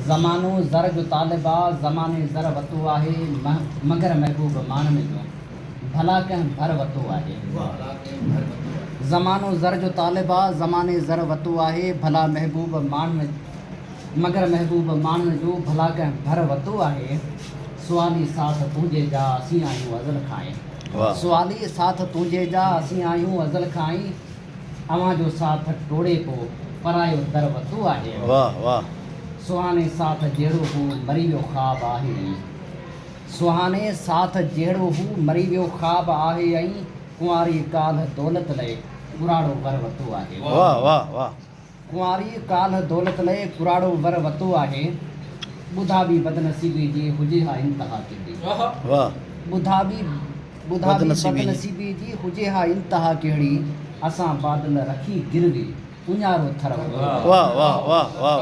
ज़मानो ज़र जो तालिबा ज़माने ज़र वतो आहे मगर महबूब मानन जो भला कंहिं भर वतो आहे। ज़मानो ज़र जो तालिबा ज़माने ज़र वतो आहे भला महबूब मान मगर महबूब मानन जो भला कंहिं भर वतो आहे। सुवाली साथ तुंहिंजे जा असीं आहियूं अज़ल खां सुवाली साथ तुंहिंजे जा असीं आहियूं अज़ल खां अवां जो साथ टोड़े पोइ परायो दर वतो आहे। वाह वाह सुहाने साथ जहिड़ो हू मरी वियो ख़्वाब आहे सुहाने साथ जहिड़ो हू मरी वियो ख़्वाब आहे ऐं कुंवारी काल्ह दौलत लाइ कुराड़ो वर वतो आहे। वाह वाह वाह कुंवारी काल्ह दौलत लाइ कुराड़ो वर वतो आहे। ॿुधा बि बदनसीबी जी हुजे हा इंतिहा कहिड़ी वाह ॿुधा बि बदनसीबी जी हुजे हा इंतिहा कहिड़ी असां बादल रखी गिरवी उञारो थर वाह वाह वाह वाह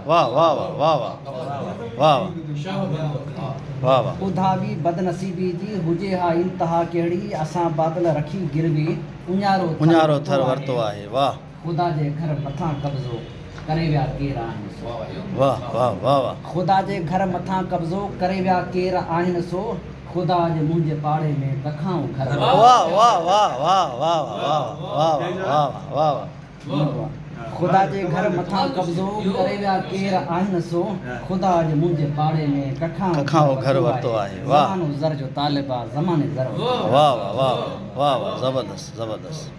वाह वाह वाह वाह वाह वाह ॿुधा बि बदनसीबी जी हुजे हा इंतिहा कहिड़ी असां बादल रखी गिरवी उञारो थर वरितो आहे। वाह ख़ुदा जे घर मथां कब्ज़ो करे विया केरु आहिनि सो वाह वाह वाह वाह ख़ुदा जे घर मथां कब्ज़ो करे विया केरु आहिनि सो ख़ुदा जे मुंहिंजे पाड़े में कखाऊं घर वाह वाह वाह वाह वाह वाह वाह वाह ख़ुदा जे घर मथां कब्ज़ो करे विया केरु आहिनि सो ख़ुदा जे मुंहिंजे पाड़े में कखाऊं घर वरितो आहे। वाह ज़मानो ज़र जो तालिबा ज़माने ज़र वाह वाह वाह वाह वाह ज़बरदस्त ज़बरदस्त।